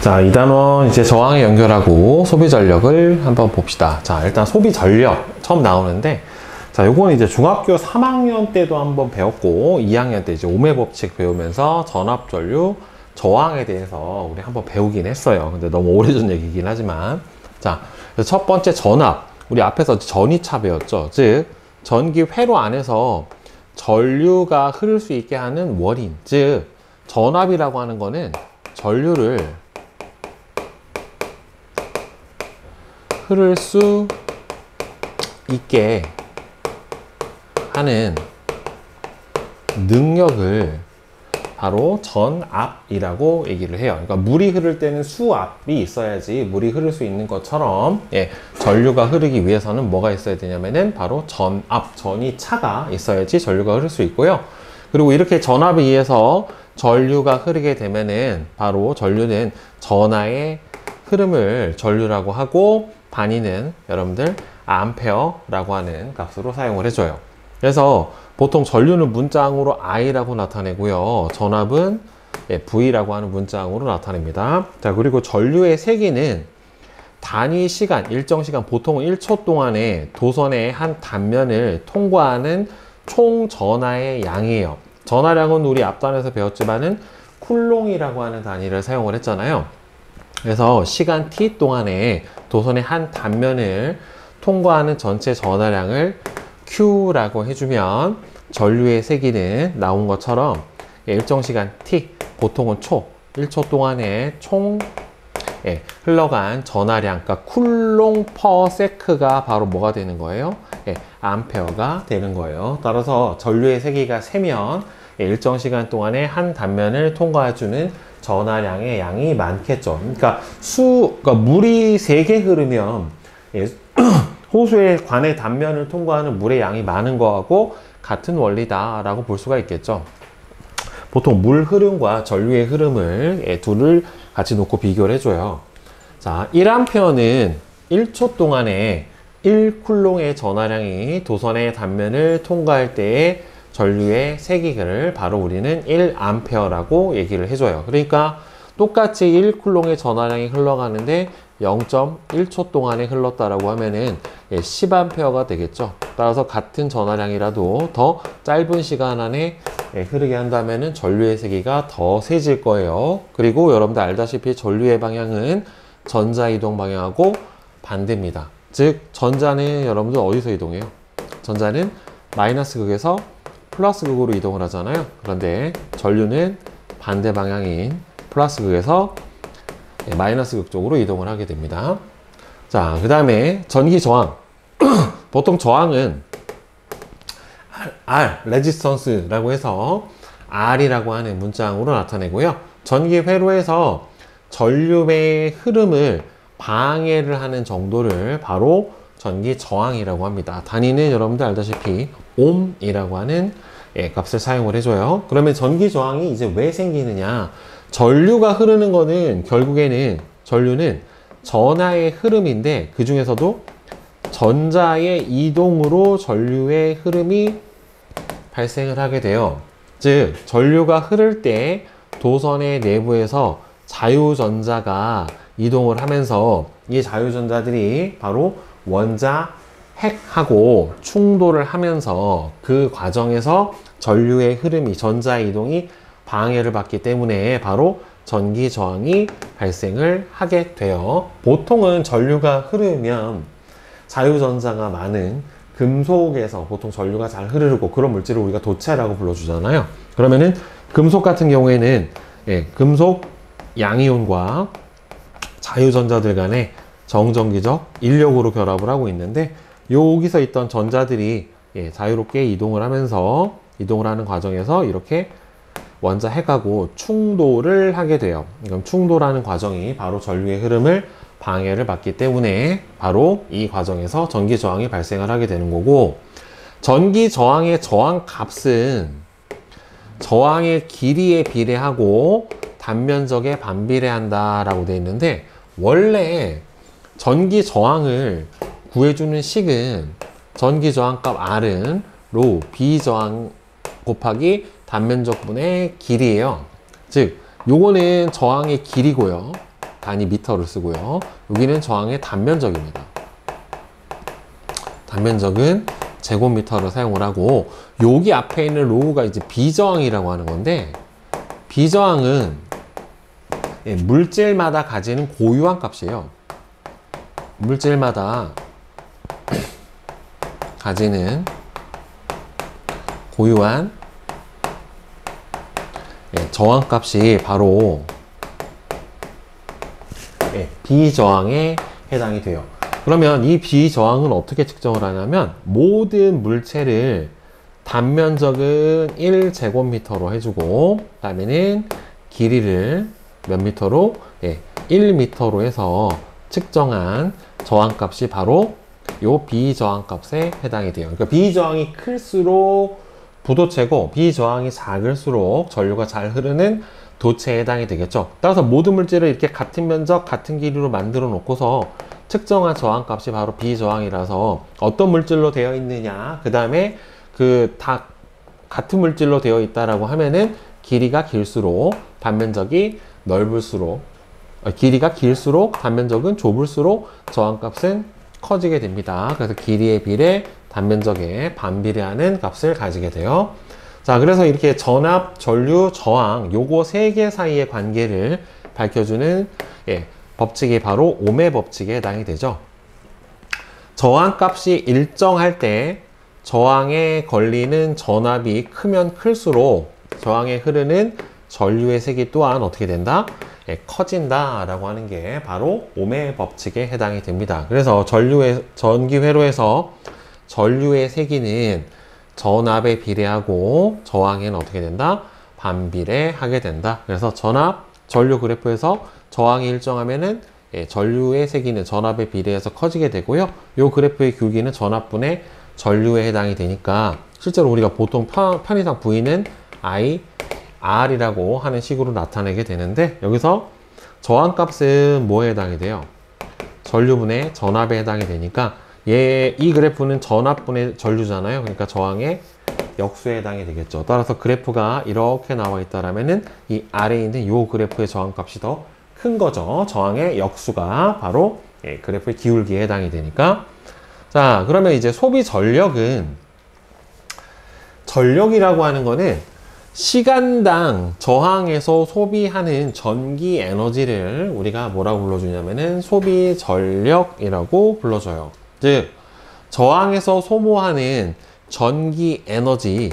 자, 2단원 이제 저항에 연결하고 소비 전력을 한번 봅시다. 자, 일단 소비 전력 처음 나오는데, 자, 요거는 이제 중학교 3학년 때도 한번 배웠고, 2학년 때 이제 오메 법칙 배우면서 전압, 전류, 저항에 대해서 우리 한번 배우긴 했어요. 근데 너무 오래전 얘기긴 하지만. 자, 그래서 첫 번째 전압. 우리 앞에서 전이차 배웠죠. 즉, 전기 회로 안에서 전류가 흐를 수 있게 하는 원인. 즉, 전압이라고 하는 거는 전류를 흐를 수 있게 하는 능력을 바로 전압이라고 얘기를 해요. 그러니까 물이 흐를 때는 수압이 있어야지 물이 흐를 수 있는 것처럼, 전류가 흐르기 위해서는 뭐가 있어야 되냐면은 바로 전압, 전이차가 있어야지 전류가 흐를 수 있고요. 그리고 이렇게 전압에 의해서 전류가 흐르게 되면은 바로 전류는 전하의 흐름을 전류라고 하고, 단위는 여러분들 암페어라고 하는 값으로 사용을 해줘요. 그래서 보통 전류는 문자항으로 I라고 나타내고요. 전압은 V라고 하는 문자항으로 나타냅니다. 자, 그리고 전류의 세기는 단위 시간, 일정 시간, 보통은 1초 동안에 도선의 한 단면을 통과하는 총 전하의 양이에요. 전하량은 우리 앞단에서 배웠지만은 쿨롱이라고 하는 단위를 사용을 했잖아요. 그래서 시간 t 동안에 도선의 한 단면을 통과하는 전체 전하량을 Q라고 해주면 전류의 세기는 나온 것처럼 일정 시간 t, 보통은 1초 동안에 총 흘러간 전하량, 그러니까 쿨롱 퍼 세크가 바로 뭐가 되는 거예요? 암페어가 되는 거예요. 따라서 전류의 세기가 세면 일정 시간 동안에 한 단면을 통과해주는 전하량의 양이 많겠죠. 그러니까 물이 3개 흐르면 호수의 관의 단면을 통과하는 물의 양이 많은 거하고 같은 원리다라고 볼 수가 있겠죠. 보통 물 흐름과 전류의 흐름을 둘을 같이 놓고 비교를 해줘요. 자, 1A는 1초 동안에 1쿨롱의 전하량이 도선의 단면을 통과할 때의 전류의 세기를 바로 우리는 1A라고 얘기를 해줘요. 그러니까 똑같이 1쿨롱의 전하량이 흘러가는데 0.1초 동안에 흘렀다라고 하면은 10A가 되겠죠. 따라서 같은 전하량이라도 더 짧은 시간 안에 흐르게 한다면은 전류의 세기가 더 세질 거예요. 그리고 여러분들 알다시피 전류의 방향은 전자 이동 방향하고 반대입니다. 즉, 전자는 여러분들 어디서 이동해요? 전자는 마이너스 극에서 플러스 극으로 이동을 하잖아요. 그런데 전류는 반대 방향인 플러스 극에서 마이너스 극 쪽으로 이동을 하게 됩니다. 자, 그 다음에 전기 저항. 보통 저항은 R, 레지스턴스라고 해서 R이라고 하는 문자항으로 나타내고요. 전기 회로에서 전류의 흐름을 방해를 하는 정도를 바로 전기 저항이라고 합니다. 단위는 여러분들 알다시피 옴이라고 하는 값을 사용을 해줘요. 그러면 전기 저항이 이제 왜 생기느냐? 전류가 흐르는 거는 결국에는 전류는 전하의 흐름인데, 그 중에서도 전자의 이동으로 전류의 흐름이 발생을 하게 돼요. 즉, 전류가 흐를 때 도선의 내부에서 자유전자가 이동을 하면서 이 자유전자들이 바로 원자 핵하고 충돌을 하면서 그 과정에서 전류의 흐름이, 전자의 이동이 방해를 받기 때문에 바로 전기 저항이 발생을 하게 돼요. 보통은 전류가 흐르면 자유전자가 많은 금속에서 보통 전류가 잘 흐르고, 그런 물질을 우리가 도체라고 불러주잖아요. 그러면은 금속 같은 경우에는 금속 양이온과 자유전자들 간에 정전기적 인력으로 결합을 하고 있는데, 여기서 있던 전자들이 자유롭게 이동을 하면서 이동을 하는 과정에서 이렇게 원자 핵하고 충돌을 하게 돼요. 그럼 충돌하는 과정이 바로 전류의 흐름을 방해를 받기 때문에 바로 이 과정에서 전기 저항이 발생을 하게 되는 거고, 전기 저항의 저항 값은 저항의 길이에 비례하고 단면적에 반비례한다라고 되어 있는데, 원래 전기 저항을 구해주는 식은 전기 저항값 R은 로 비저항 곱하기 단면적 분의 길이에요. 즉, 요거는 저항의 길이고요. 단위 미터를 쓰고요. 여기는 저항의 단면적입니다. 단면적은 제곱미터를 사용을 하고, 여기 앞에 있는 로우가 이제 비저항이라고 하는 건데, 비저항은 물질마다 가지는 고유한 값이에요. 물질마다 가지는 고유한 저항값이 바로 비저항에 해당이 돼요. 그러면 이 비저항은 어떻게 측정을 하냐면, 모든 물체를 단면적은 1제곱미터로 해주고, 그 다음에는 길이를 몇 미터로? 1미터로 해서 측정한 저항값이 바로 요 비저항값에 해당이 돼요. 그러니까 비저항이 클수록 부도체고, 비저항이 작을수록 전류가 잘 흐르는 도체에 해당이 되겠죠. 따라서 모든 물질을 이렇게 같은 면적, 같은 길이로 만들어 놓고서 측정한 저항값이 바로 비저항이라서, 어떤 물질로 되어 있느냐, 그 다음에 다 같은 물질로 되어 있다라고 하면은 길이가 길수록 단면적이 넓을수록, 길이가 길수록 단면적은 좁을수록 저항값은 커지게 됩니다. 그래서 길이에 비례 단면적에 반비례하는 값을 가지게 돼요. 자, 그래서 이렇게 전압, 전류, 저항, 요거 세 개 사이의 관계를 밝혀주는 법칙이 바로 ohm의 법칙에 해당이 되죠. 저항값이 일정할 때 저항에 걸리는 전압이 크면 클수록 저항에 흐르는 전류의 색이 또한 어떻게 된다? 커진다 라고 하는 게 바로 ohm의 법칙에 해당이 됩니다. 그래서 전기회로에서 전류의 세기는 전압에 비례하고 저항에는 어떻게 된다? 반비례하게 된다. 그래서 전류 그래프에서 저항이 일정하면은 전류의 세기는 전압에 비례해서 커지게 되고요. 이 그래프의 굵기는 전압분의 전류에 해당이 되니까, 실제로 우리가 보통 편의상 V는 R이라고 하는 식으로 나타내게 되는데, 여기서 저항값은 뭐에 해당이 돼요? 전류분의 전압에 해당이 되니까, 이 그래프는 전압분의 전류잖아요. 그러니까 저항의 역수에 해당이 되겠죠. 따라서 그래프가 이렇게 나와 있다라면은 이 아래에 있는 이 그래프의 저항값이 더 큰 거죠. 저항의 역수가 바로 그래프의 기울기에 해당이 되니까. 자, 그러면 이제 소비 전력이라고 하는 거는 시간당 저항에서 소비하는 전기 에너지를 우리가 뭐라고 불러주냐면은 소비 전력이라고 불러줘요. 즉, 저항에서 소모하는 전기 에너지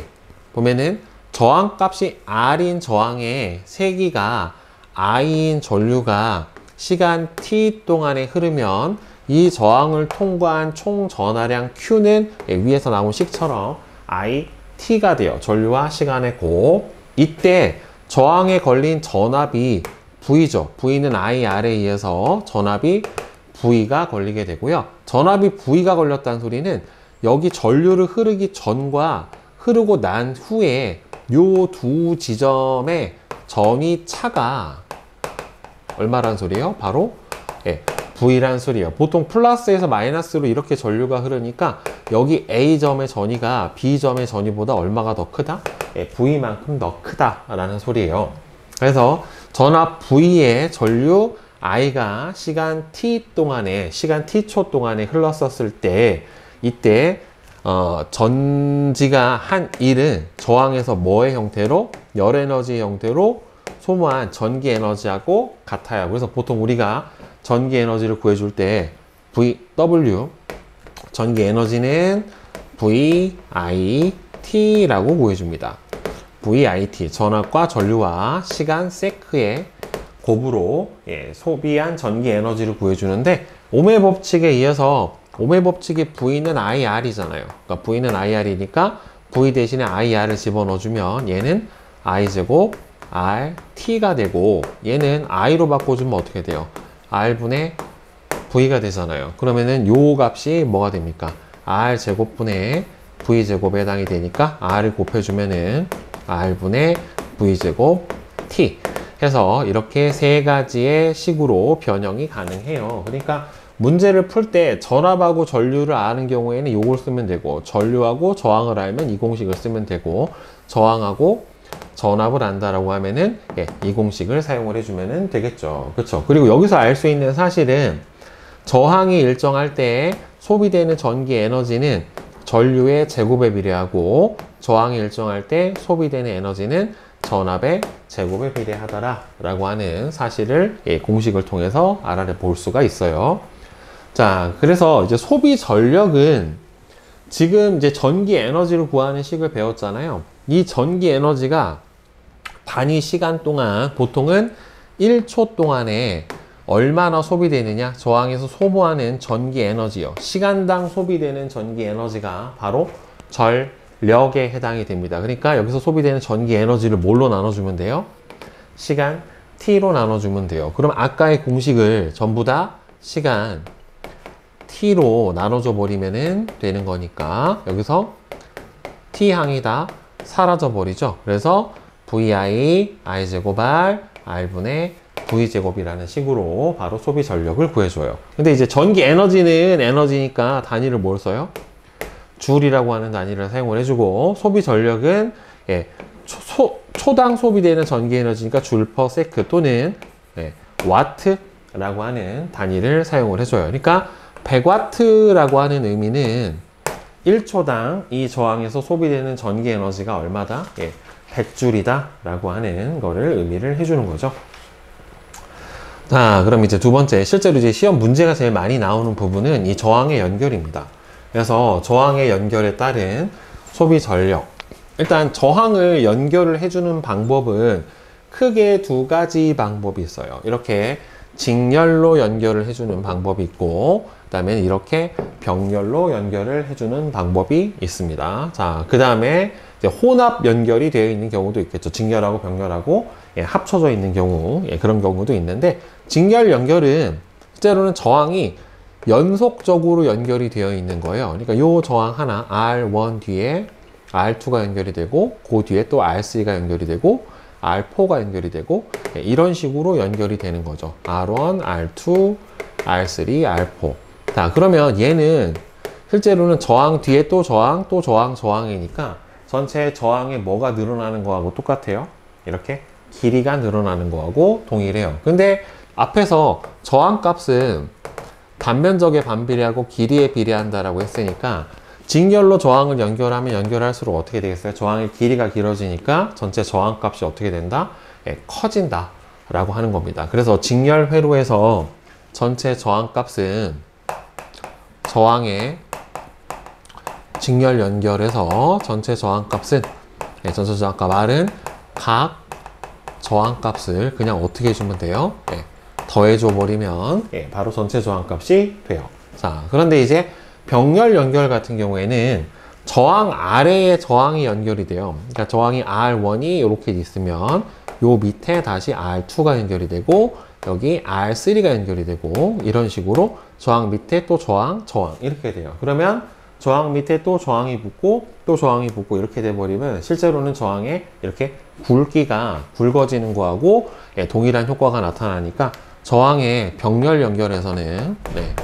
보면은 저항값이 R인 저항의 세기가 I인 전류가 시간 t 동안에 흐르면 이 저항을 통과한 총 전하량 Q는 위에서 나온 식처럼 IT가 돼요. 전류와 시간의 곱. 이때 저항에 걸린 전압이 V죠. V는 IR에 의해서 전압이 V가 걸리게 되고요. 전압이 V가 걸렸다는 소리는 여기 전류를 흐르기 전과 흐르고 난 후에 요 두 지점의 점이 차가 얼마란 소리예요? 바로 V란 소리예요. 보통 플러스에서 마이너스로 이렇게 전류가 흐르니까 여기 A점의 전위가 B점의 전위보다 얼마가 더 크다? V만큼 더 크다라는 소리예요. 그래서 전압 V의 전류 I가 시간 T초 동안에 흘렀었을 때, 이때 전지가 한 1은 저항에서 뭐의 형태로? 열 에너지 형태로 소모한 전기 에너지하고 같아요. 그래서 보통 우리가 전기 에너지를 구해줄 때 VW, 전기 에너지는 VIT라고 구해줍니다. VIT, 전압과 전류와 시간 세크의 곱으로 소비한 전기 에너지를 구해주는데, ohm의 법칙에 의해서 ohm의 법칙이 V는 IR이잖아요. 그러니까 V는 IR이니까 V 대신에 IR을 집어넣어주면 얘는 I제곱 RT가 되고, 얘는 I로 바꿔주면 어떻게 돼요? R분의 V가 되잖아요. 그러면은 요 값이 뭐가 됩니까? R제곱분의 V제곱에 해당이 되니까 R을 곱해주면은 R분의 V제곱 T 해서 이렇게 세 가지의 식으로 변형이 가능해요. 그러니까 문제를 풀 때 전압하고 전류를 아는 경우에는 이걸 쓰면 되고, 전류하고 저항을 알면 이 공식을 쓰면 되고, 저항하고 전압을 안다라고 하면은 예, 이 공식을 사용을 해주면 되겠죠. 그렇죠. 그리고 여기서 알 수 있는 사실은 저항이 일정할 때 소비되는 전기 에너지는 전류의 제곱에 비례하고 저항이 일정할 때 소비되는 에너지는 전압의 제곱에 비례하더라 라고 하는 사실을 예, 공식을 통해서 알아볼 수가 있어요. 자, 그래서 이제 소비 전력은 지금 이제 전기 에너지를 구하는 식을 배웠잖아요. 이 전기 에너지가 단위 시간 동안 보통은 1초 동안에 얼마나 소비되느냐, 저항에서 소모하는 전기 에너지요. 시간당 소비되는 전기 에너지가 바로 전력에 해당이 됩니다. 그러니까 여기서 소비되는 전기 에너지를 뭘로 나눠주면 돼요? 시간 t로 나눠주면 돼요. 그럼 아까의 공식을 전부 다 시간 t로 나눠줘 버리면 되는 거니까 여기서 t항이 다 사라져 버리죠. 그래서 vi i제곱 r r분의 v제곱이라는 식으로 바로 소비 전력을 구해줘요. 근데 이제 전기 에너지는 에너지니까 단위를 뭘 써요? 줄이라고 하는 단위를 사용을 해주고, 소비 전력은 예, 초당 소비되는 전기 에너지니까 줄 퍼 세크 또는 예, 와트라고 하는 단위를 사용을 해줘요. 그러니까 100와트라고 하는 의미는 1초당 이 저항에서 소비되는 전기 에너지가 얼마다? 예, 100줄이다 라고 하는 거를 의미를 해주는 거죠. 자, 그럼 이제 두 번째, 실제로 이제 시험 문제가 제일 많이 나오는 부분은 이 저항의 연결입니다. 그래서 저항의 연결에 따른 소비 전력. 일단 저항을 연결을 해주는 방법은 크게 두 가지 방법이 있어요. 이렇게 직렬로 연결을 해주는 방법이 있고, 그 다음에 이렇게 병렬로 연결을 해주는 방법이 있습니다. 자, 그 다음에 혼합 연결이 되어 있는 경우도 있겠죠. 직렬하고 병렬하고 예, 합쳐져 있는 경우, 예, 그런 경우도 있는데, 직렬 연결은 실제로는 저항이 연속적으로 연결이 되어 있는 거예요. 그러니까 요 저항 하나 R1 뒤에 R2가 연결이 되고, 그 뒤에 또 R3가 연결이 되고, R4가 연결이 되고, 예, 이런 식으로 연결이 되는 거죠. R1, R2, R3, R4. 자, 그러면 얘는 실제로는 저항 뒤에 또 저항, 또 저항, 저항이니까 전체 저항에 뭐가 늘어나는 거하고 똑같아요. 이렇게 길이가 늘어나는 거하고 동일해요. 근데 앞에서 저항 값은 단면적에 반비례하고 길이에 비례한다라고 했으니까 직렬로 저항을 연결하면 연결할수록 어떻게 되겠어요? 저항의 길이가 길어지니까 전체 저항 값이 어떻게 된다? 예, 커진다 라고 하는 겁니다. 그래서 직렬 회로에서 전체 저항 값은 저항의 직렬 연결해서 전체 저항 값은 예, 전체 저항 값 R은 각 저항 값을 그냥 어떻게 해주면 돼요? 예, 더해줘 버리면 예, 바로 전체 저항 값이 돼요. 자, 그런데 이제 병렬 연결 같은 경우에는 저항 아래에 저항이 연결이 돼요. 그러니까 저항이 R1이 이렇게 있으면 요 밑에 다시 R2가 연결이 되고, 여기 R3가 연결이 되고, 이런 식으로 저항 밑에 또 저항, 저항 이렇게 돼요. 그러면 저항 밑에 또 저항이 붙고 또 저항이 붙고 이렇게 돼버리면 실제로는 저항에 이렇게 굵기가 굵어지는 거하고 예, 동일한 효과가 나타나니까 저항의 병렬 연결에서는 네,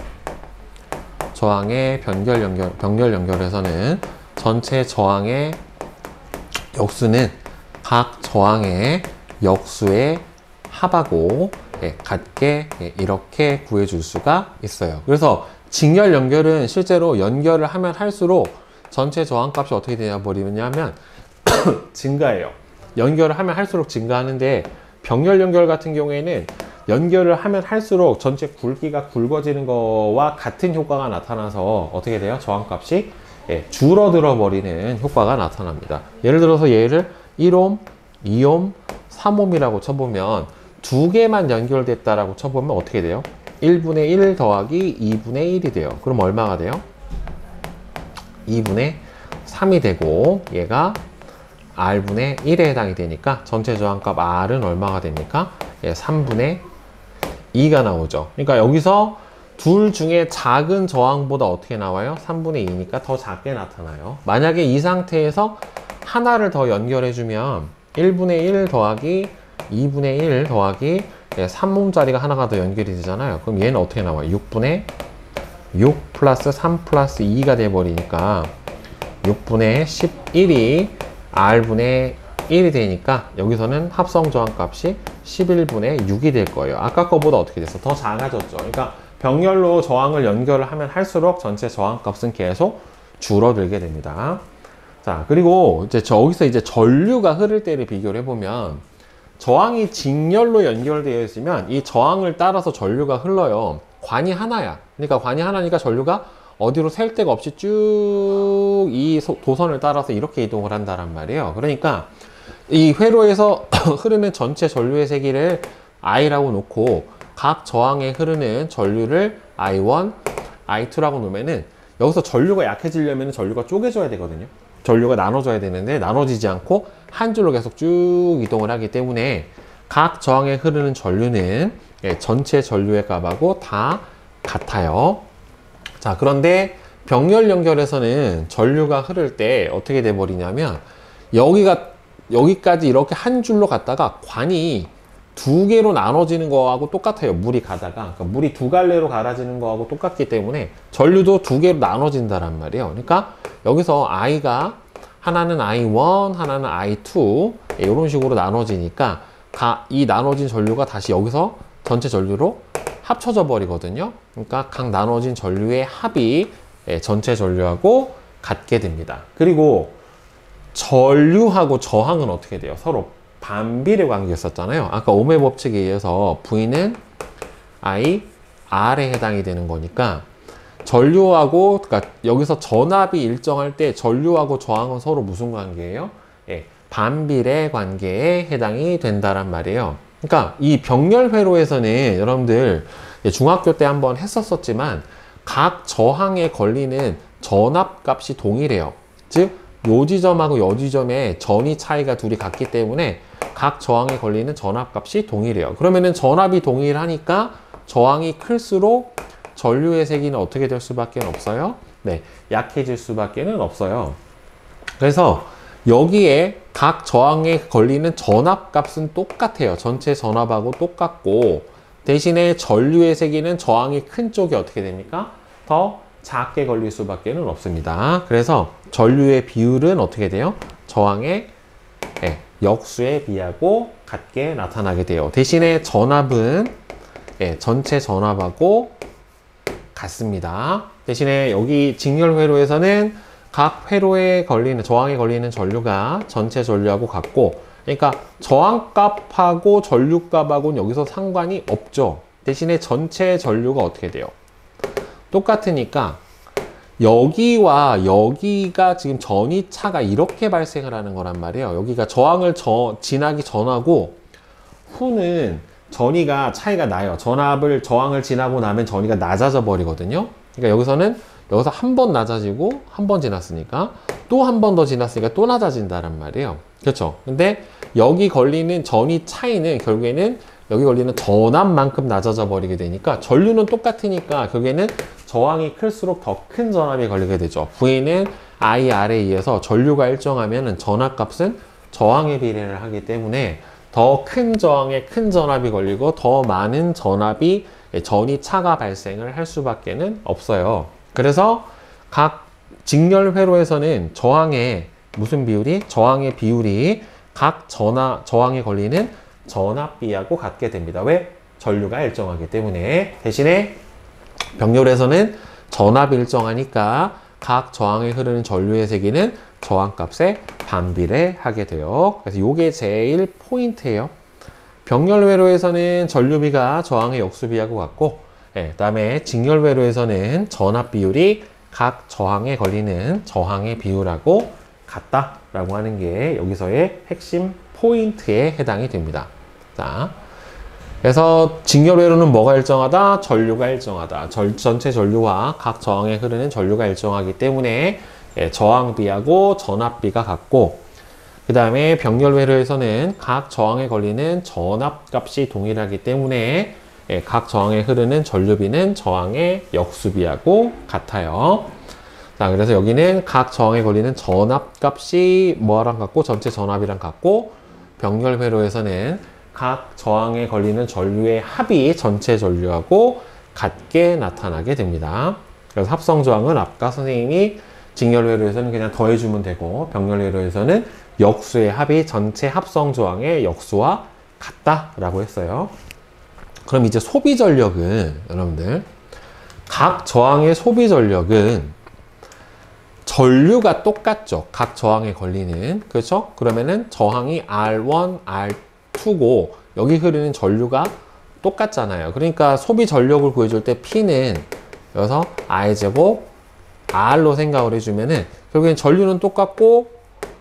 저항의 병렬 연결에서는 전체 저항의 역수는 각 저항의 역수의 합하고 예, 같게 예, 이렇게 구해줄 수가 있어요. 그래서 직렬 연결은 실제로 연결을 하면 할수록 전체 저항값이 어떻게 되냐 버리냐면 증가해요. 연결을 하면 할수록 증가하는데, 병렬 연결 같은 경우에는 연결을 하면 할수록 전체 굵기가 굵어지는 거와 같은 효과가 나타나서 어떻게 돼요? 저항값이 예, 줄어들어 버리는 효과가 나타납니다. 예를 들어서 얘를 1옴, 2옴, 3옴이라고 쳐보면 두 개만 연결됐다라고 쳐보면 어떻게 돼요? 1분의 1 더하기 2분의 1이 돼요. 그럼 얼마가 돼요? 2분의 3이 되고, 얘가 R분의 1에 해당이 되니까 전체 저항값 R은 얼마가 됩니까? 예, 3분의 2가 나오죠. 그러니까 여기서 둘 중에 작은 저항보다 어떻게 나와요? 3분의 2니까 더 작게 나타나요. 만약에 이 상태에서 하나를 더 연결해주면 1분의 1 더하기 2분의 1 더하기 3옴짜리가 하나가 더 연결이 되잖아요. 그럼 얘는 어떻게 나와요? 6분의 6 플러스 3 플러스 2가 돼버리니까 6분의 11이 R분의 1이 되니까 여기서는 합성 저항 값이 11분의 6이 될 거예요. 아까 거보다 어떻게 됐어? 더 작아졌죠. 그러니까 병렬로 저항을 연결을 하면 할수록 전체 저항 값은 계속 줄어들게 됩니다. 자, 그리고 이제 저기서 이제 전류가 흐를 때를 비교를 해보면 저항이 직렬로 연결되어 있으면 이 저항을 따라서 전류가 흘러요. 관이 하나야. 그러니까 관이 하나니까 전류가 어디로 셀 데가 없이 쭉 이 도선을 따라서 이렇게 이동을 한다란 말이에요. 그러니까 이 회로에서 흐르는 전체 전류의 세기를 I라고 놓고 각 저항에 흐르는 전류를 I1, I2라고 놓으면은 여기서 전류가 약해지려면 전류가 쪼개져야 되거든요. 전류가 나눠져야 되는데 나눠지지 않고 한 줄로 계속 쭉 이동을 하기 때문에 각 저항에 흐르는 전류는 전체 전류의 값하고 다 같아요. 자, 그런데 병렬 연결에서는 전류가 흐를 때 어떻게 돼 버리냐면 여기까지 이렇게 한 줄로 갔다가 관이 두 개로 나눠지는 거하고 똑같아요. 물이 가다가. 그러니까 물이 두 갈래로 갈아지는 거하고 똑같기 때문에 전류도 두 개로 나눠진다란 말이에요. 그러니까 여기서 I가 하나는 I1, 하나는 I2 이런 식으로 나눠지니까 이 나눠진 전류가 다시 여기서 전체 전류로 합쳐져 버리거든요. 그러니까 각 나눠진 전류의 합이 전체 전류하고 같게 됩니다. 그리고 전류하고 저항은 어떻게 돼요? 서로 반비례 관계였었잖아요. 아까 ohm의 법칙에 의해서 V는 I, R에 해당이 되는 거니까 전류하고, 그러니까 여기서 전압이 일정할 때 전류하고 저항은 서로 무슨 관계예요? 반비례 관계에 해당이 된다란 말이에요. 그러니까 이 병렬 회로에서는 여러분들 중학교 때 한번 했었지만 각 저항에 걸리는 전압 값이 동일해요. 즉, 요 지점하고 요 지점의 전위 차이가 둘이 같기 때문에 각 저항에 걸리는 전압 값이 동일해요. 그러면은 전압이 동일하니까 저항이 클수록 전류의 세기는 어떻게 될 수밖에 없어요? 네, 약해질 수밖에 없어요. 그래서 여기에 각 저항에 걸리는 전압 값은 똑같아요. 전체 전압하고 똑같고 대신에 전류의 세기는 저항이 큰 쪽이 어떻게 됩니까? 더 작게 걸릴 수밖에 없습니다. 그래서 전류의 비율은 어떻게 돼요? 저항의 역수에 비하고 같게 나타나게 돼요. 대신에 전압은 전체 전압하고 같습니다. 대신에 여기 직렬 회로에서는 각 회로에 걸리는 저항에 걸리는 전류가 전체 전류하고 같고, 그러니까 저항값하고 전류값하고는 여기서 상관이 없죠. 대신에 전체 전류가 어떻게 돼요? 똑같으니까 여기와 여기가 지금 전위차가 이렇게 발생을 하는 거란 말이에요. 여기가 저항을 지나기 전하고 후는 전위가 차이가 나요. 저항을 지나고 나면 전위가 낮아져 버리거든요. 그러니까 여기서 한 번 낮아지고 한 번 지났으니까 또 한 번 더 지났으니까 또 낮아진다란 말이에요. 그렇죠? 근데 여기 걸리는 전위 차이는 결국에는 여기 걸리는 전압만큼 낮아져 버리게 되니까 전류는 똑같으니까 결국에는 저항이 클수록 더 큰 전압이 걸리게 되죠. V는 IR에 의해서 전류가 일정하면 전압값은 저항에 비례를 하기 때문에 더 큰 저항에 큰 전압이 걸리고 더 많은 전위 차가 발생을 할 수밖에 없어요. 그래서 각 직렬 회로에서는 저항의 무슨 비율이? 저항의 비율이 각 저항에 걸리는 전압비하고 같게 됩니다. 왜? 전류가 일정하기 때문에. 대신에 병렬에서는 전압이 일정하니까 각 저항에 흐르는 전류의 세기는 저항값에 반비례하게 돼요. 그래서 이게 제일 포인트예요. 병렬 회로에서는 전류비가 저항의 역수비하고 같고, 그다음에 직렬 회로에서는 전압 비율이 각 저항에 걸리는 저항의 비율하고 같다라고 하는 게 여기서의 핵심 포인트에 해당이 됩니다. 자, 그래서 직렬 회로는 뭐가 일정하다? 전류가 일정하다. 전체 전류와 각 저항에 흐르는 전류가 일정하기 때문에 저항비하고 전압비가 같고, 그 다음에 병렬 회로에서는 각 저항에 걸리는 전압값이 동일하기 때문에 각 저항에 흐르는 전류비는 저항의 역수비하고 같아요. 자, 그래서 여기는 각 저항에 걸리는 전압값이 뭐랑 같고 전체 전압이랑 같고, 병렬 회로에서는 각 저항에 걸리는 전류의 합이 전체 전류하고 같게 나타나게 됩니다. 그래서 합성 저항은 아까 선생님이 직렬 회로에서는 그냥 더해주면 되고, 병렬 회로에서는 역수의 합이 전체 합성 저항의 역수와 같다라고 했어요. 그럼 이제 소비 전력은 여러분들 각 저항의 소비 전력은 전류가 똑같죠. 각 저항에 걸리는. 그렇죠? 그러면은 저항이 R1, R2고 여기 흐르는 전류가 똑같잖아요. 그러니까 소비 전력을 구해줄 때 P는 여기서 I제곱 R로 생각을 해주면은 결국엔 전류는 똑같고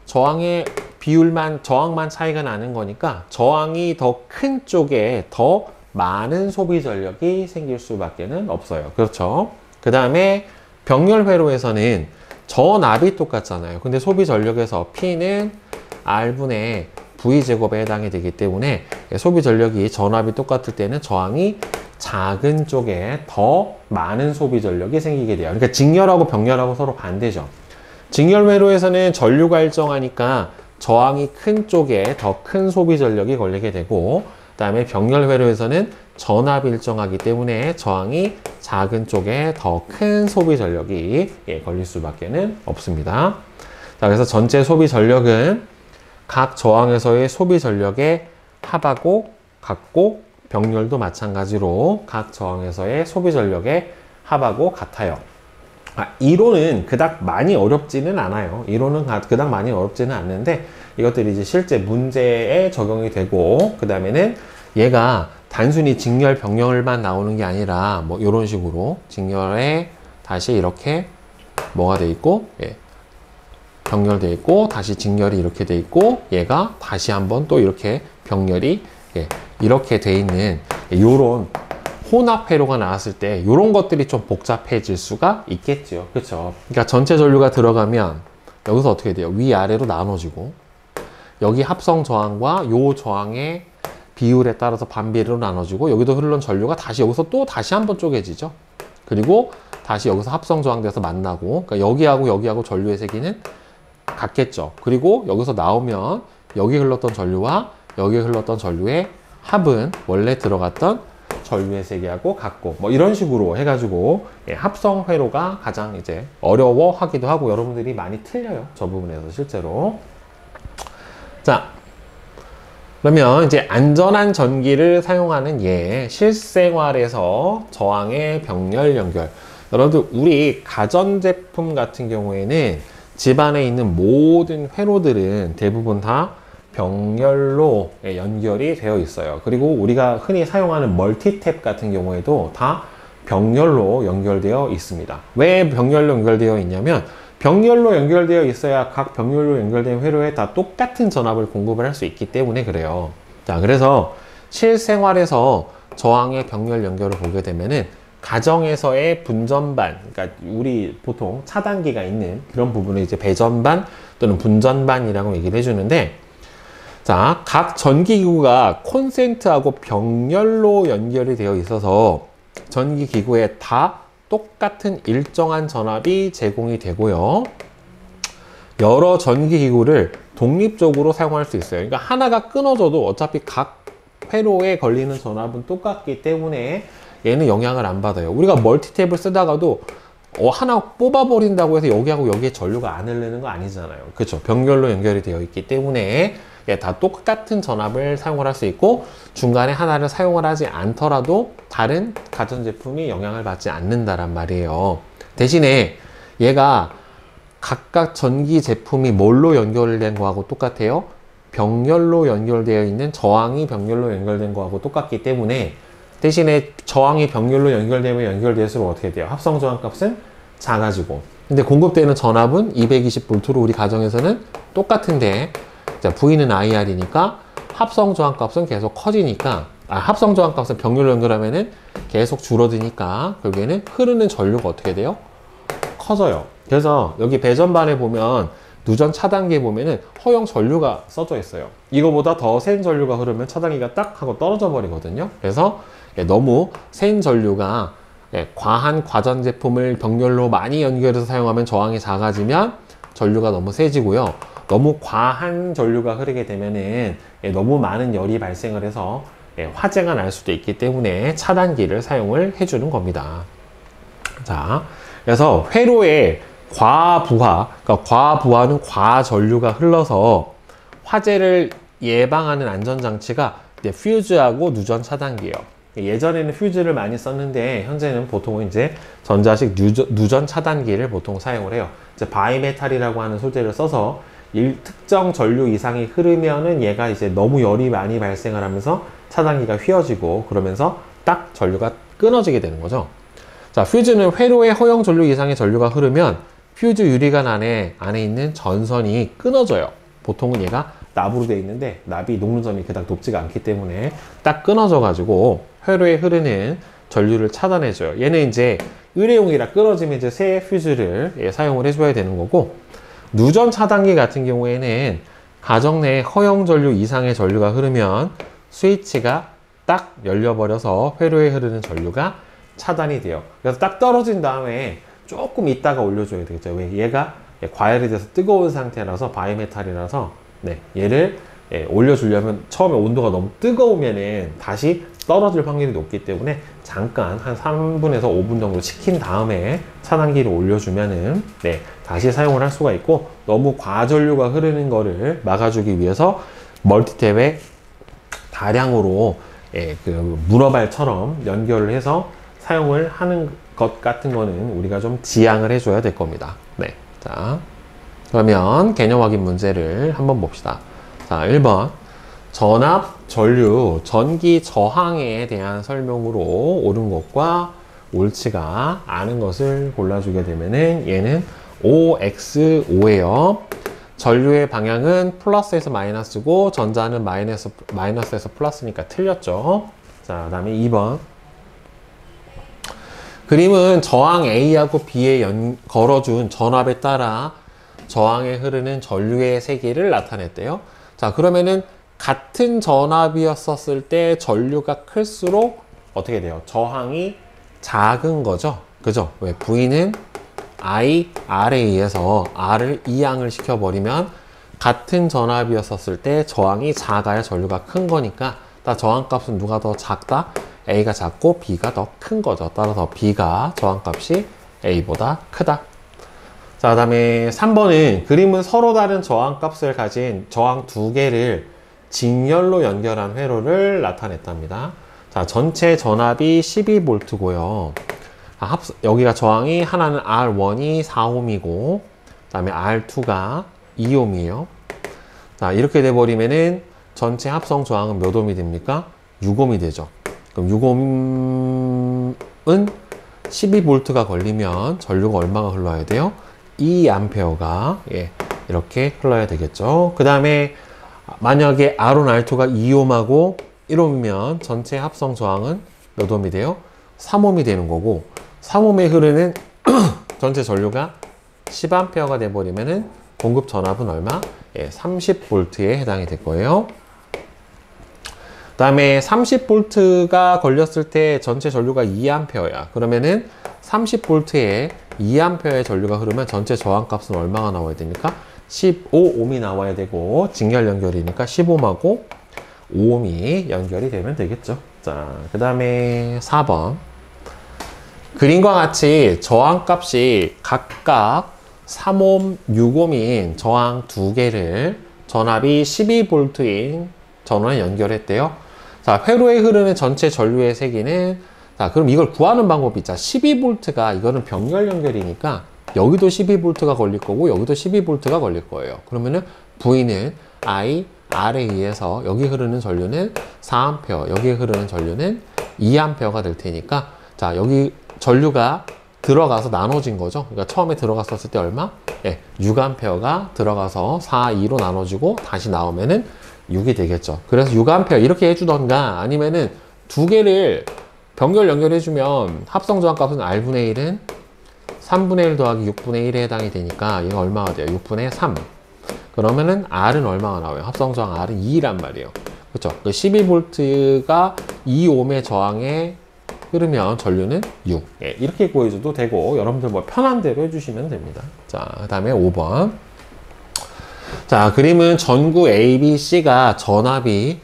저항의 비율만, 저항만 차이가 나는 거니까 저항이 더 큰 쪽에 더 많은 소비 전력이 생길 수밖에는 없어요. 그렇죠? 그 다음에 병렬 회로에서는 전압이 똑같잖아요. 근데 소비 전력에서 P는 R분의 V제곱에 해당이 되기 때문에 소비 전력이 전압이 똑같을 때는 저항이 작은 쪽에 더 많은 소비 전력이 생기게 돼요. 그러니까 직렬하고 병렬하고 서로 반대죠. 직렬 회로에서는 전류가 일정하니까 저항이 큰 쪽에 더 큰 소비 전력이 걸리게 되고, 그 다음에 병렬 회로에서는 전압이 일정하기 때문에 저항이 작은 쪽에 더 큰 소비 전력이 걸릴 수밖에는 없습니다. 자, 그래서 전체 소비 전력은 각 저항에서의 소비 전력의 합하고 같고, 병렬도 마찬가지로 각 저항에서의 소비 전력의 합하고 같아요. 이론은 그닥 많이 어렵지는 않아요. 이론은 그닥 많이 어렵지는 않는데 이것들이 이제 실제 문제에 적용이 되고, 그 다음에는 얘가 단순히 직렬 병렬만 나오는 게 아니라 뭐 이런 식으로 직렬에 다시 이렇게 뭐가 돼 있고, 병렬돼 있고, 다시 직렬이 이렇게 돼 있고, 얘가 다시 한번 또 이렇게 병렬이 이렇게 돼 있는 요런 혼합 회로가 나왔을 때 이런 것들이 좀 복잡해질 수가 있겠죠. 그렇죠? 그러니까 전체 전류가 들어가면 여기서 어떻게 돼요? 위아래로 나눠지고, 여기 합성 저항과 요 저항의 비율에 따라서 반비례로 나눠지고, 여기도 흐르는 전류가 다시 여기서 또 다시 한번 쪼개지죠. 그리고 다시 여기서 합성 저항돼서 만나고, 그러니까 여기하고 전류의 세기는 같겠죠. 그리고 여기서 나오면 여기 흘렀던 전류와 여기 흘렀던 전류의 합은 원래 들어갔던 전류의 세기하고 같고, 뭐 이런 식으로 해가지고 합성 회로가 가장 이제 어려워하기도 하고, 여러분들이 많이 틀려요. 저 부분에서 실제로. 자, 그러면 이제 안전한 전기를 사용하는 실생활에서 저항의 병렬 연결. 여러분들 우리 가전제품 같은 경우에는 집안에 있는 모든 회로들은 대부분 다 병렬로 연결이 되어 있어요. 그리고 우리가 흔히 사용하는 멀티탭 같은 경우에도 다 병렬로 연결되어 있습니다. 왜 병렬로 연결되어 있냐면 병렬로 연결되어 있어야 각 병렬로 연결된 회로에 다 똑같은 전압을 공급을 할 수 있기 때문에 그래요. 자, 그래서 실생활에서 저항의 병렬 연결을 보게 되면은 가정에서의 분전반, 그러니까 우리 보통 차단기가 있는 그런 부분을 이제 배전반 또는 분전반이라고 얘기를 해주는데, 자, 각 전기기구가 콘센트하고 병렬로 연결이 되어 있어서 전기기구에 다 똑같은 일정한 전압이 제공이 되고요. 여러 전기기구를 독립적으로 사용할 수 있어요. 그러니까 하나가 끊어져도 어차피 각 회로에 걸리는 전압은 똑같기 때문에 얘는 영향을 안 받아요. 우리가 멀티탭을 쓰다가도 하나 뽑아버린다고 해서 여기하고 여기에 전류가 안 흐르는 거 아니잖아요. 그렇죠? 병렬로 연결이 되어 있기 때문에 다 똑같은 전압을 사용을 할 수 있고, 중간에 하나를 사용을 하지 않더라도 다른 가전제품이 영향을 받지 않는다란 말이에요. 대신에 얘가 각각 전기 제품이 뭘로 연결된 거하고 똑같아요? 병렬로 연결되어 있는 저항이 병렬로 연결된 거하고 똑같기 때문에, 대신에 저항이 병렬로 연결되면 연결될수록 어떻게 돼요? 합성 저항 값은 작아지고, 근데 공급되는 전압은 220V로 우리 가정에서는 똑같은데, 자, V는 IR이니까 합성 저항 값은 계속 커지니까, 합성 저항 값은 병렬로 연결하면은 계속 줄어드니까 결국에는 흐르는 전류가 어떻게 돼요? 커져요. 그래서 여기 배전반에 보면 누전 차단기에 보면은 허용 전류가 써져 있어요. 이거보다 더 센 전류가 흐르면 차단기가 딱 하고 떨어져 버리거든요. 그래서 너무 센 전류가 과한 과전 제품을 병렬로 많이 연결해서 사용하면 저항이 작아지면 전류가 너무 세지고요. 너무 과한 전류가 흐르게 되면은 너무 많은 열이 발생을 해서 화재가 날 수도 있기 때문에 차단기를 사용을 해주는 겁니다. 자, 그래서 회로에 과부하, 그러니까 과부하는 과전류가 흘러서 화재를 예방하는 안전장치가 퓨즈하고 누전 차단기예요. 예전에는 퓨즈를 많이 썼는데 현재는 보통 이제 전자식 누전 차단기를 보통 사용을 해요. 이제 바이메탈이라고 하는 소재를 써서 특정 전류 이상이 흐르면은 얘가 이제 너무 열이 많이 발생을 하면서 차단기가 휘어지고 그러면서 딱 전류가 끊어지게 되는 거죠. 자, 퓨즈는 회로에 허용 전류 이상의 전류가 흐르면 퓨즈 유리관 안에 있는 전선이 끊어져요. 보통은 얘가 납으로 되어 있는데 납이 녹는 점이 그닥 높지가 않기 때문에 딱 끊어져 가지고 회로에 흐르는 전류를 차단해줘요. 얘는 이제 일회용이라 끊어지면 이제 새 퓨즈를 사용을 해줘야 되는 거고, 누전 차단기 같은 경우에는 가정 내에 허용 전류 이상의 전류가 흐르면 스위치가 딱 열려버려서 회로에 흐르는 전류가 차단이 돼요. 그래서 딱 떨어진 다음에 조금 있다가 올려줘야 되겠죠. 왜? 얘가 과열이 돼서 뜨거운 상태라서 바이메탈이라서 얘를 올려주려면 처음에 온도가 너무 뜨거우면은 다시 떨어질 확률이 높기 때문에 잠깐 한 3분에서 5분 정도 식힌 다음에 차단기를 올려주면은 다시 사용을 할 수가 있고, 너무 과전류가 흐르는 거를 막아주기 위해서 멀티탭에 다량으로 그 문어발처럼 연결을 해서 사용을 하는 것 같은 거는 우리가 좀 지양을 해줘야 될 겁니다. 자, 그러면 개념 확인 문제를 한번 봅시다. 자, 1번. 전압, 전류, 전기 저항에 대한 설명으로 옳은 것과 옳지가 않은 것을 골라주게 되면은 얘는 OX5예요. 전류의 방향은 플러스에서 마이너스고 전자는 마이너스에서 플러스니까 틀렸죠. 자, 그 다음에 2번. 그림은 저항 A하고 B에 걸어준 전압에 따라 저항에 흐르는 전류의 세기를 나타냈대요. 자, 그러면은 같은 전압이었을 때 전류가 클수록 어떻게 돼요? 저항이 작은 거죠. 그죠? 왜? V는 I, R에 의해서 R을 이항을 시켜버리면 같은 전압이었을 때 저항이 작아야 전류가 큰 거니까 저항값은 누가 더 작다? A가 작고 B가 더 큰 거죠. 따라서 B가 저항값이 A보다 크다. 자, 그 다음에 3번은 그림은 서로 다른 저항값을 가진 저항 두 개를 직렬로 연결한 회로를 나타냈답니다. 자, 전체 전압이 12V고요. 여기가 저항이 하나는 R1이 4ohm이고 그 다음에 R2가 2ohm이에요. 자, 이렇게 돼버리면은 전체 합성 저항은 몇 ohm이 됩니까? 6ohm이 되죠. 그럼 6ohm은 12V가 걸리면 전류가 얼마가 흘러야 돼요? 2A가 이렇게 흘러야 되겠죠. 그 다음에 만약에 R1, R2가 2ohm하고 1ohm이면 전체 합성 저항은 몇 ohm이 돼요? 3ohm이 되는 거고, 3ohm에 흐르는 전체 전류가 10A가 돼버리면은 공급 전압은 얼마? 30V에 해당이 될 거예요. 그 다음에 30V가 걸렸을 때 전체 전류가 2A야. 그러면은 30V에 2A의 전류가 흐르면 전체 저항값은 얼마가 나와야 됩니까? 15ohm이 나와야 되고, 직렬 연결이니까 10ohm하고 5ohm이 연결이 되면 되겠죠. 자, 그 다음에 4번. 그림과 같이 저항값이 각각 3ohm, 6ohm인 저항 두 개를 전압이 12V인 전원에 연결했대요. 자, 회로에 흐르는 전체 전류의 세기는, 자, 그럼 이걸 구하는 방법이 있자. 12V가 이거는 병렬 연결이니까 여기도 12V가 걸릴 거고 여기도 12V가 걸릴 거예요. 그러면은 V는 I, R에 의해서 여기 흐르는 전류는 4A, 여기 흐르는 전류는 2A가 될 테니까, 자, 여기 전류가 들어가서 나눠진 거죠. 그러니까 처음에 들어갔었을 때 얼마? 6A가 들어가서 4, 2로 나눠지고 다시 나오면은 6이 되겠죠. 그래서 6A 이렇게 해주던가, 아니면은 두 개를 병렬 연결해주면 합성 저항값은 R분의 1은 3분의 1 더하기 6분의 1에 해당이 되니까 얘가 얼마가 돼요? 6분의 3. 그러면은 R은 얼마가 나와요? 합성 저항 R은 2란 말이에요. 그렇죠? 12V가 2ohm의 저항에 흐르면 전류는 6. 이렇게 구해줘도 되고, 여러분들 뭐 편한 대로 해주시면 됩니다. 자, 그 다음에 5번. 자, 그림은 전구 A, B, C가 전압이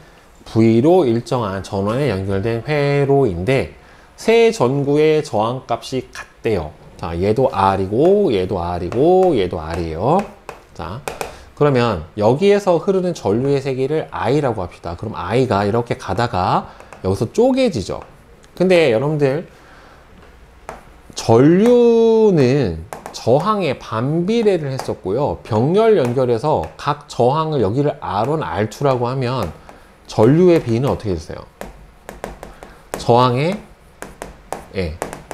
V로 일정한 전원에 연결된 회로인데 세 전구의 저항값이 같대요. 자, 얘도 R이고 얘도 R이고 얘도 R이에요. 자, 그러면 여기에서 흐르는 전류의 세기를 I라고 합시다. 그럼 I가 이렇게 가다가 여기서 쪼개지죠. 근데 여러분들 전류는 저항에 반비례를 했었고요. 병렬 연결해서 각 저항을 여기를 R1, R2라고 하면 전류의 비는 어떻게 됐어요? 저항의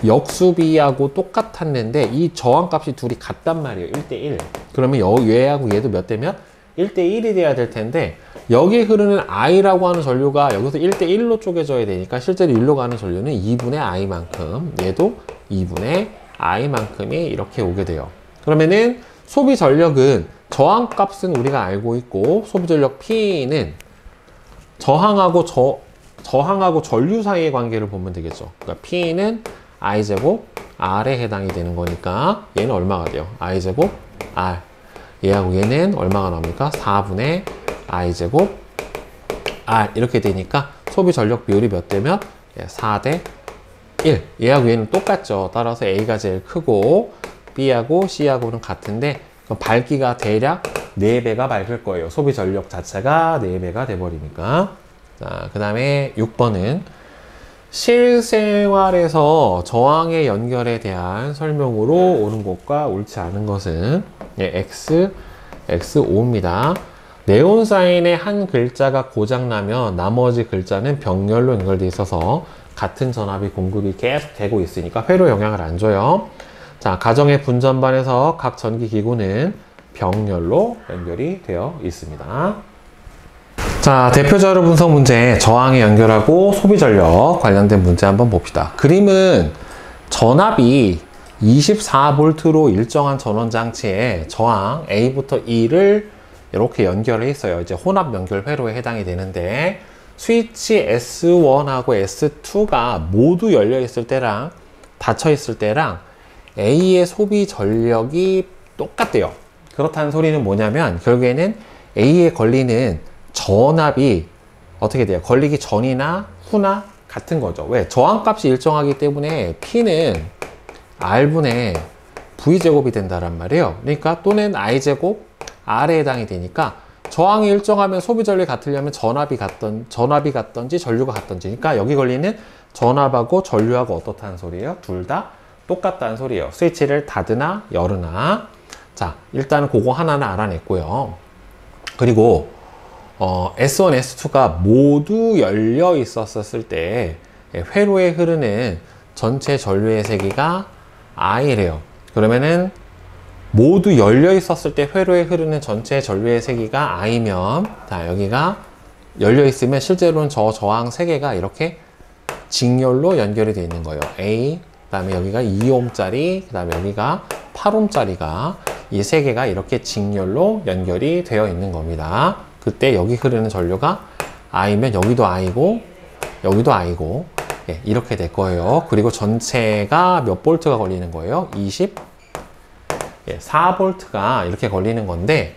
역수비하고 똑같았는데 이 저항값이 둘이 같단 말이에요. 1대1. 그러면 얘하고 얘도 몇 대 몇? 1대1이 돼야 될 텐데 여기 흐르는 I라고 하는 전류가 여기서 1대1로 쪼개져야 되니까 실제로 1로 가는 전류는 2분의 I만큼, 얘도 2분의 I만큼이 이렇게 오게 돼요. 그러면은 소비 전력은 저항값은 우리가 알고 있고 소비 전력 P는 저항하고 전류 사이의 관계를 보면 되겠죠. 그러니까 P는 I제곱 R에 해당이 되는 거니까 얘는 얼마가 돼요? I제곱 R. 얘하고 얘는 얼마가 나옵니까? 4분의 I제곱 R. 이렇게 되니까 소비 전력 비율이 몇 대 몇? 4대 1. 얘하고 얘는 똑같죠. 따라서 A가 제일 크고 B하고 C하고는 같은데 밝기가 대략 4배가 밝을 거예요. 소비 전력 자체가 4배가 돼버리니까. 자, 그 다음에 6번은 실생활에서 저항의 연결에 대한 설명으로 옳은 것과 옳지 않은 것은 X, X5입니다. 네온사인의 한 글자가 고장나면 나머지 글자는 병렬로 연결되어 있어서 같은 전압이 공급이 계속 되고 있으니까 회로 영향을 안 줘요. 자, 가정의 분전반에서 각 전기기구는 병렬로 연결이 되어 있습니다. 자, 대표자료 분석 문제, 저항에 연결하고 소비 전력 관련된 문제 한번 봅시다. 그림은 전압이 24V로 일정한 전원 장치에 저항 A부터 E를 이렇게 연결해 있어요. 이제 혼합 연결 회로에 해당이 되는데 스위치 S1하고 S2가 모두 열려 있을 때랑 닫혀 있을 때랑 A의 소비 전력이 똑같대요. 그렇다는 소리는 뭐냐면 결국에는 A에 걸리는 전압이 어떻게 돼요? 걸리기 전이나 후나 같은 거죠. 왜? 저항값이 일정하기 때문에 P는 R분의 V제곱이 된다란 말이에요. 그러니까 또는 I제곱 R에 해당이 되니까 저항이 일정하면 소비 전력이 같으려면 전압이 같던지 전류가 같던지. 그러니까 여기 걸리는 전압하고 전류하고 어떻다는 소리예요? 둘 다 똑같다는 소리예요. 스위치를 닫으나 열으나. 자, 일단 그거 하나는 알아냈고요. 그리고 S1, S2가 모두 열려 있었을 때 회로에 흐르는 전체 전류의 세기가 I래요. 그러면은 모두 열려 있었을 때 회로에 흐르는 전체 전류의 세기가 I면, 자, 여기가 열려 있으면 실제로는 저 저항 3개가 이렇게 직렬로 연결이 되어 있는 거예요. A, 그 다음에 여기가 2ohm짜리, 그 다음에 여기가 8ohm짜리가 이 3개가 이렇게 직렬로 연결이 되어 있는 겁니다. 그때 여기 흐르는 전류가 I면 여기도 I고 여기도 I고 이렇게 될 거예요. 그리고 전체가 몇 볼트가 걸리는 거예요? 24V가 이렇게 걸리는 건데,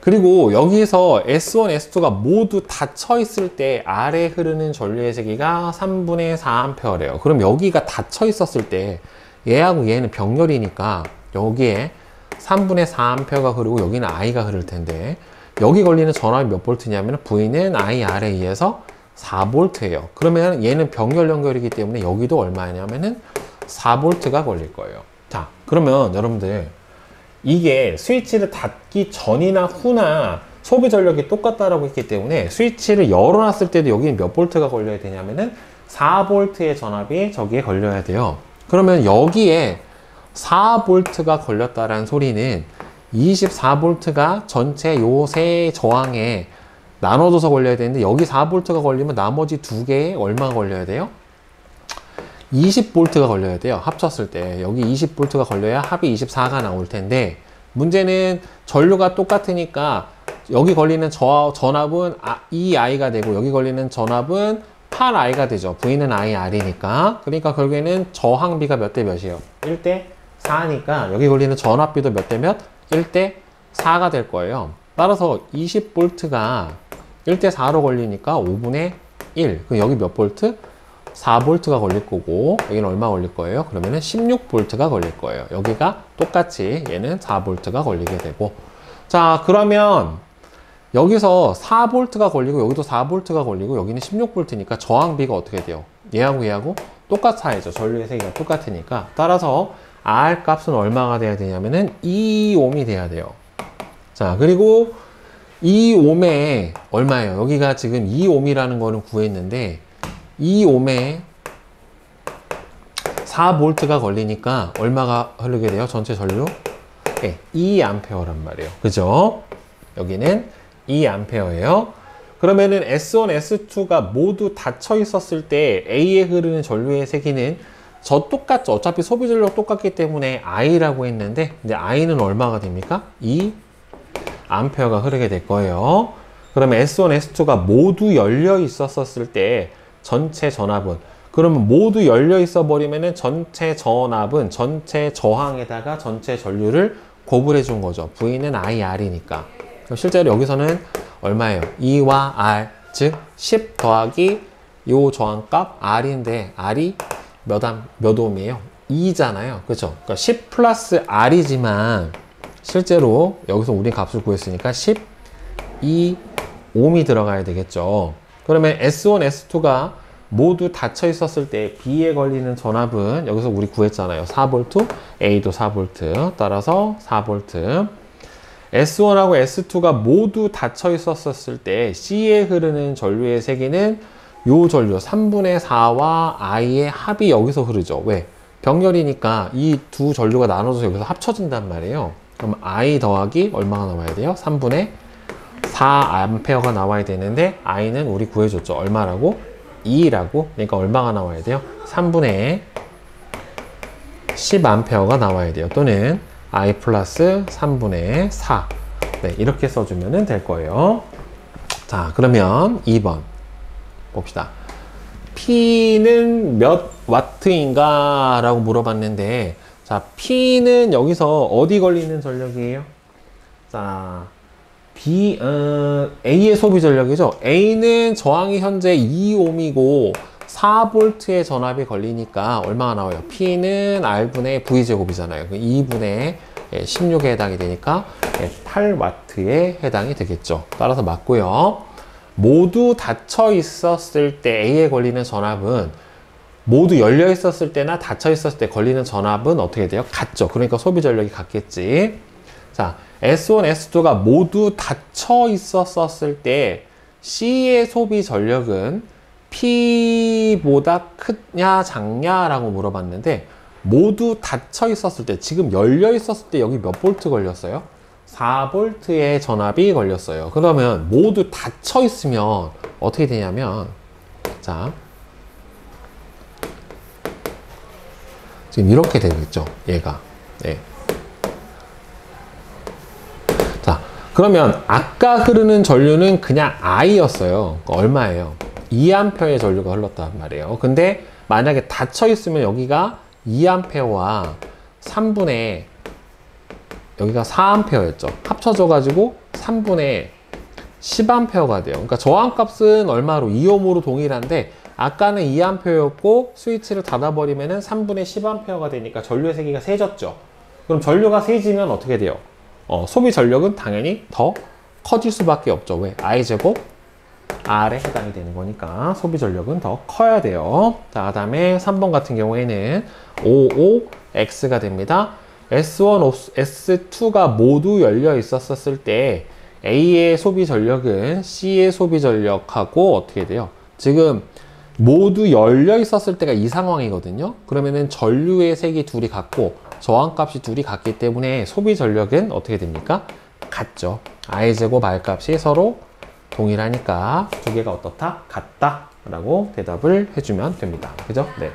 그리고 여기서 S1, S2가 모두 닫혀 있을 때 R에 흐르는 전류의 세기가 3분의 4A래요. 그럼 여기가 닫혀 있었을 때 얘하고 얘는 병렬이니까 여기에 3분의 4A가 흐르고 여기는 I가 흐를 텐데 여기 걸리는 전압이 몇 볼트냐면 V는 IR에 의해서 4V예요. 그러면 얘는 병렬 연결이기 때문에 여기도 얼마냐면은 4V가 걸릴 거예요. 자, 그러면 여러분들 이게 스위치를 닫기 전이나 후나 소비 전력이 똑같다라고 했기 때문에 스위치를 열어놨을 때도 여기는 몇 볼트가 걸려야 되냐면은 4V의 전압이 저기에 걸려야 돼요. 그러면 여기에 4V가 걸렸다라는 소리는 24V가 전체 요 세 저항에 나눠져서 걸려야 되는데 여기 4V가 걸리면 나머지 두 개에 얼마 걸려야 돼요? 20V가 걸려야 돼요. 합쳤을 때 여기 20V가 걸려야 합이 24가 나올 텐데 문제는 전류가 똑같으니까 여기 걸리는 전압은 2I가 되고 여기 걸리는 전압은 8I가 되죠. V는 IR이니까. 그러니까 결국에는 저항비가 몇 대 몇이에요? 1대 4니까 여기 걸리는 전압비도 몇 대 몇? 1대 4가 될 거예요. 따라서 20V가 1대 4로 걸리니까 5분의 1. 그럼 여기 몇 볼트? 4V가 걸릴 거고 여기는 얼마 걸릴 거예요? 그러면은 16V가 걸릴 거예요. 여기가 똑같이 얘는 4V가 걸리게 되고 자, 그러면 여기서 4V가 걸리고 여기도 4V가 걸리고 여기는 16V니까 저항비가 어떻게 돼요? 얘하고 얘하고 똑같아야죠. 전류의 세기가 똑같으니까. 따라서 R 값은 얼마가 돼야 되냐면은 2ohm이 돼야 돼요. 자, 그리고 2ohm에 얼마예요? 여기가 지금 2ohm이라는 거는 구했는데 2ohm에 4V가 걸리니까 얼마가 흐르게 돼요? 전체 전류? 네, 2A란 말이에요. 그죠? 여기는 2A예요. 그러면은 S1, S2가 모두 닫혀 있었을 때 A에 흐르는 전류의 세기는 저 똑같죠. 어차피 소비 전력 똑같기 때문에 I라고 했는데 이제 I는 얼마가 됩니까? 2A가 흐르게 될 거예요. 그러면 S1, S2가 모두 열려 있었을 때 전체 전압은, 그러면 모두 열려 있어 버리면은 전체 전압은 전체 저항에다가 전체 전류를 곱을 해준 거죠. V는 IR이니까. 실제로 여기서는 얼마예요? 2와 R, 즉 10 더하기 요 저항값 R인데 R이 몇 ohm이에요? 2잖아요. 그렇죠? 그러니까 10 플러스 R이지만 실제로 여기서 우리 값을 구했으니까 12ohm이 들어가야 되겠죠. 그러면 S1, S2가 모두 닫혀 있었을 때 B에 걸리는 전압은 여기서 우리 구했잖아요. 4V, A도 4V, 따라서 4V. S1하고 S2가 모두 닫혀 있었을 때 C에 흐르는 전류의 세기는 요 전류 3분의 4와 I의 합이 여기서 흐르죠. 왜? 병렬이니까 이 두 전류가 나눠져서 여기서 합쳐진단 말이에요. 그럼 I 더하기 얼마가 나와야 돼요? 3분의 4A가 나와야 되는데 I는 우리 구해줬죠. 얼마라고? 2라고. 그러니까 얼마가 나와야 돼요? 3분의 10A가 나와야 돼요. 또는 I 플러스 3분의 4. 네, 이렇게 써주면 될 거예요. 자, 그러면 2번 봅시다. P는 몇 와트인가? 라고 물어봤는데, 자, P는 여기서 어디 걸리는 전력이에요? 자, A의 소비 전력이죠. A는 저항이 현재 2ohm이고 4V의 전압이 걸리니까 얼마가 나와요? P는 R분의 V제곱이잖아요. 2분의 16에 해당이 되니까 8W에 해당이 되겠죠. 따라서 맞고요. 모두 닫혀 있었을 때 A에 걸리는 전압은 모두 열려 있었을 때나 닫혀 있었을 때 걸리는 전압은 어떻게 돼요? 같죠. 그러니까 소비 전력이 같겠지. 자, S1, S2가 모두 닫혀 있었을 때 C의 소비 전력은 P보다 크냐 작냐라고 물어봤는데, 모두 닫혀 있었을 때, 지금 열려 있었을 때 여기 몇 볼트 걸렸어요? 4V의 전압이 걸렸어요. 그러면 모두 닫혀 있으면 어떻게 되냐면, 자, 지금 이렇게 되겠죠, 얘가. 네. 자, 그러면 아까 흐르는 전류는 그냥 I였어요. 그러니까 얼마예요? 2A의 전류가 흘렀단 말이에요. 근데 만약에 닫혀 있으면 여기가 2A와 3분의 여기가 4A였죠. 합쳐져 가지고 3분의 10A가 돼요. 그러니까 저항값은 얼마로? 2ohm으로 동일한데 아까는 2A였고 스위치를 닫아버리면은 3분의 10A가 되니까 전류의 세기가 세졌죠. 그럼 전류가 세지면 어떻게 돼요? 소비 전력은 당연히 더 커질 수밖에 없죠. 왜? I제곱 R에 해당이 되는 거니까 소비 전력은 더 커야 돼요. 자, 다음에 3번 같은 경우에는 55X가 됩니다. S1, S2가 모두 열려 있었을 때 A의 소비 전력은 C의 소비 전력하고 어떻게 돼요? 지금 모두 열려 있었을 때가 이 상황이거든요. 그러면은 전류의 색이 둘이 같고 저항값이 둘이 같기 때문에 소비 전력은 어떻게 됩니까? 같죠. I제곱 R값이 서로 동일하니까 두 개가 어떻다? 같다 라고 대답을 해주면 됩니다. 그죠? 네.